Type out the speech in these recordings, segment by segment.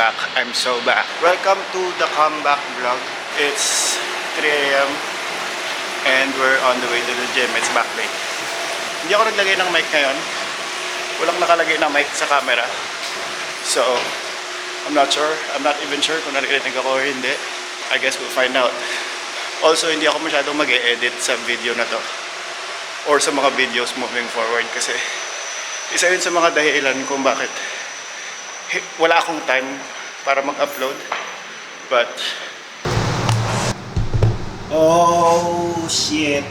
back. I'm so back. Welcome to the comeback vlog. It's 3 a.m. and we're on the way to the gym. It's back day. Hindi ako naglagay ng mic ngayon. Walang nakalagay ng mic sa camera. So, I'm not sure. I'm not even sure kung narinig ako or hindi. I guess we'll find out. Also, hindi ako masyadong mag-e-edit sa video na to. Or sa mga videos moving forward kasi isa yun sa mga dahilan kung bakit wala akong time para mag-upload. But oh shit,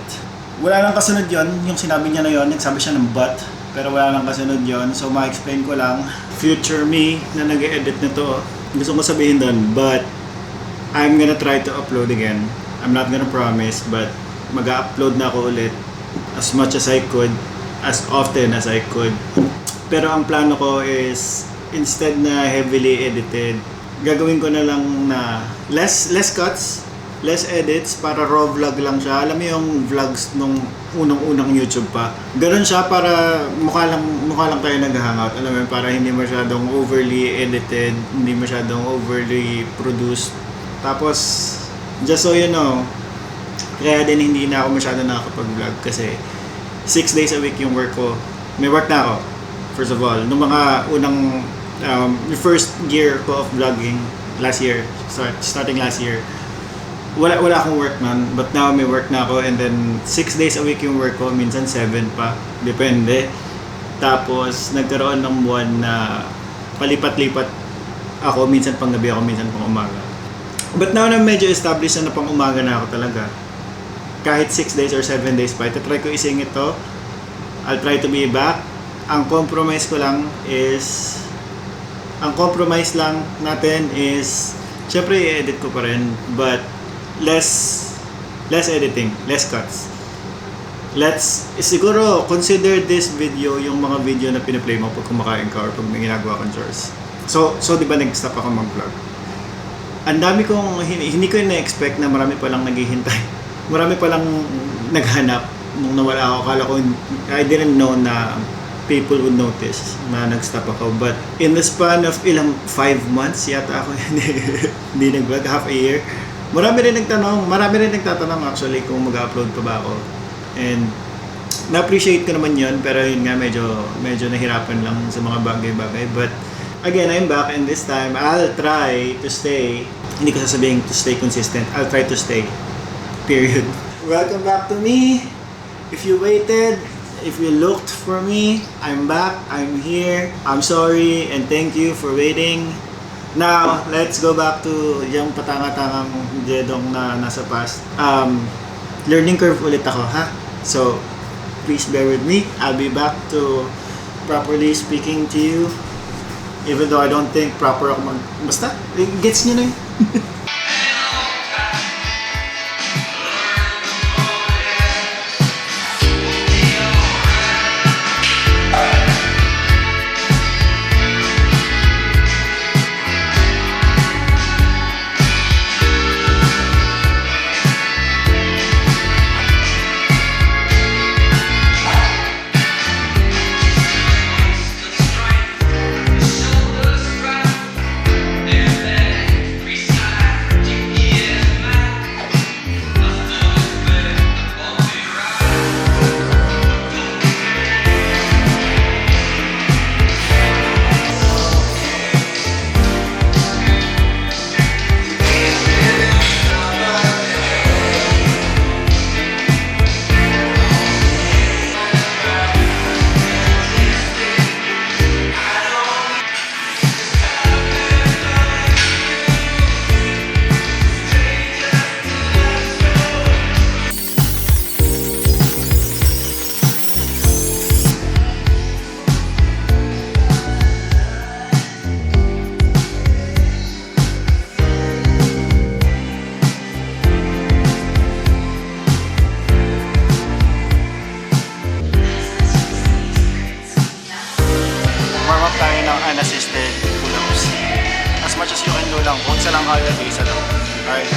wala nang kasunod yon. Yung sinabi niya na yon, nagsabi siya ng but, pero wala nang kasunod yon. So ma-explain ko lang, future me na nag-edit nito, gusto ko sabihin doon, but I'm gonna try to upload again. I'm not gonna promise, but mag-upload na ako ulit as much as I could, as often as I could. Pero ang plano ko is instead na heavily edited, gagawin ko na lang na less cuts, less edits, para raw vlog lang siya. Alam mo yung vlogs nung unang YouTube pa, ganun siya, para mukha lang tayo nag-hangout. Alam mo yun, para hindi masyadong overly edited, hindi masyadong overly produced. Tapos just so you know, kaya din hindi na ako masyado nakakapag-vlog kasi 6 days a week yung work ko. May work na ako, first of all. Nung mga unang yung first year ko of vlogging last year, starting last year, wala akong work nun, but now may work na ako, and then 6 days a week yung work ko, minsan 7 pa, depende. Tapos nagkaroon ng buwan na palipat-lipat ako, minsan pang gabi ako, minsan pang umaga. But now na medyo established na pang umaga na ako talaga, kahit 6 days or 7 days pa, try ko isingit to. I'll try to be back. Ang compromise lang natin is, syempre i-edit ko pa rin, but less editing, less cuts. Siguro consider this video yung mga video na pinaplay mo pag kumakain ka or pag may ginagawa kang chores. So di ba nag-stop ako mag-vlog? Ang dami kong, hindi ko na-expect na marami palang naghihintay. Marami palang naghanap nung nawala ako. Akala ko, I didn't know na people would notice na nag-stop ako. But in the span of 5 months yata ako hindi nag-vlog, half a year. Marami rin nagtatanong actually kung mag-upload pa ba ako. And na-appreciate ko naman yun, pero yun nga, medyo nahirapan lang sa mga bagay-bagay. But again, I'm back, and this time I'll try to stay. Hindi ko sasabihin to stay consistent. I'll try to stay. Period. Welcome back to me. If you waited, if you looked for me, I'm back. I'm here. I'm sorry and thank you for waiting. Now, let's go back to yung patanga-tangang jedong na nasa past. Learning curve ulit ako, ha? So, please bear with me. I'll be back to properly speaking to you. Even though I don't think proper ako basta, gets nyo na yun. Unassisted pull-ups. As much as you can do lang. Kung isa lang kaya, isa lang. Alright?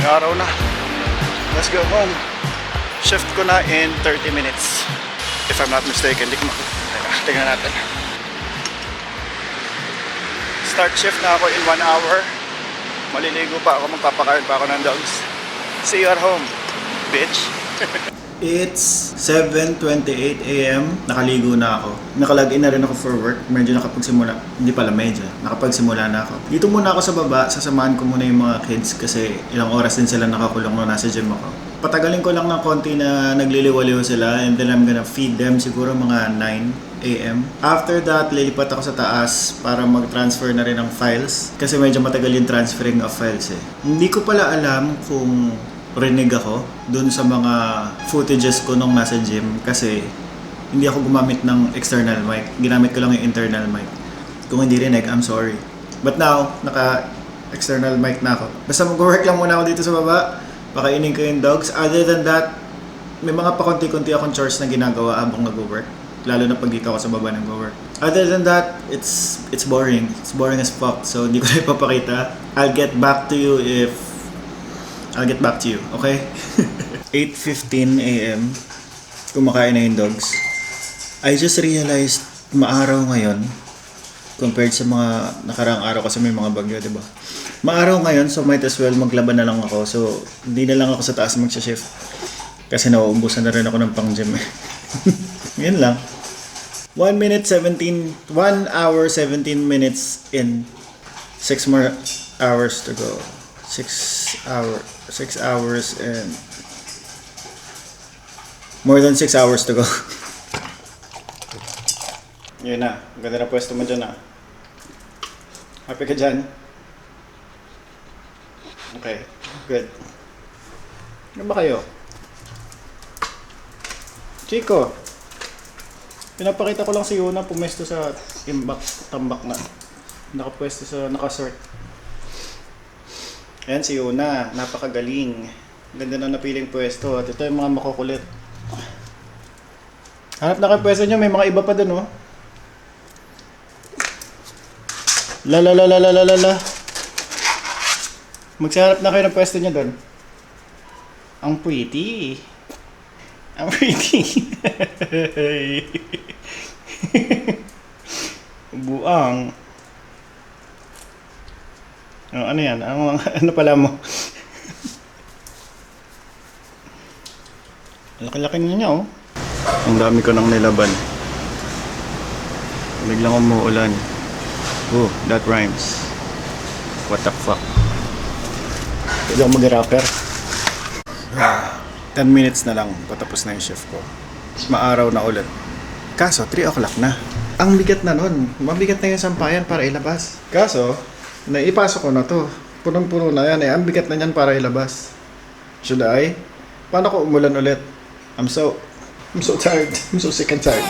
Araw na. Let's go home. Shift ko na in 30 minutes. If I'm not mistaken. Tingnan natin. Start shift na ako in 1 hour. Maliligo pa ako. Magpapakain pa ako ng dogs. See you at home, bitch. It's 7:28 AM. Nakaligo na ako. Nakalagin na rin ako for work. Medyo nakapagsimula. Hindi pala medyo. Nakapagsimula na ako. Dito muna ako sa baba. Sasamahan ko muna yung mga kids kasi ilang oras din sila nakakulong nung nasa gym ako. Patagalin ko lang ng konti na nagliliwaliw sila and then I'm gonna feed them siguro mga 9 AM. After that, lilipat ako sa taas para mag-transfer na rin ng files kasi medyo matagal yung transferring of files eh. Hindi ko pala alam kung rinig ako dun sa mga footages ko nung nasa gym kasi hindi ako gumamit ng external mic. Ginamit ko lang yung internal mic. Kung hindi rinig, I'm sorry. But now, naka-external mic na ako. Basta mag-work lang muna ako dito sa baba. Pakainin ko yung dogs. Other than that, may mga pakunti-kunti akong chores na ginagawa habang nag-work. Lalo na pag dito ako sa baba nag-work. Other than that, it's boring. It's boring as fuck. So, hindi ko na ipapakita. I'll get back to you, okay? 8:15 AM. Kumakain na yung dogs. I just realized maaraw ngayon compared sa mga nakaraang araw kasi may mga bagyo, diba? Maaraw ngayon, so might as well maglaban na lang ako. So, hindi na lang ako sa taas magsha-shift. Kasi nauubusan na rin ako ng pang-gym. Yun lang. 1 hour 17 minutes in. 6 more hours to go. 6 hours and more than 6 hours to go. Yun na, ganda na pwesto mo dyan na. Happy ka dyan? Okay, good. Ano ba kayo? Chico, pinapakita ko lang si Yuna pumesto sa tambak na. Nakapwesto sa nakasort. Ayan si Yuna, napakagaling. Ganda na napiling pwesto. At ito yung mga makukulit. Hanap na kayo pwesto nyo, may mga iba pa dun, oh. La. Magsahanap na kayo ng pwesto nyo dun. Ang pretty. Ang pretty. Buang. Oh, ano yan? Ano pala mo? Laki-laki niya, oh. Ang dami ko nang nilaban. Biglang umuulan. Oh, that rhymes. What the fuck? Pwede ako mag-rapper. 10 minutes na lang patapos na yung shift ko. Maaraw na ulit. Kaso, 3 o'clock na. Ang bigat na nun. Mabigat na yung sampayan para ilabas. Kaso, naipasok ko na to. Punong-puno na yan eh. Ang bigat na yan para ilabas. Should I? Paano ko umulan ulit? I'm so tired. I'm so sick and tired.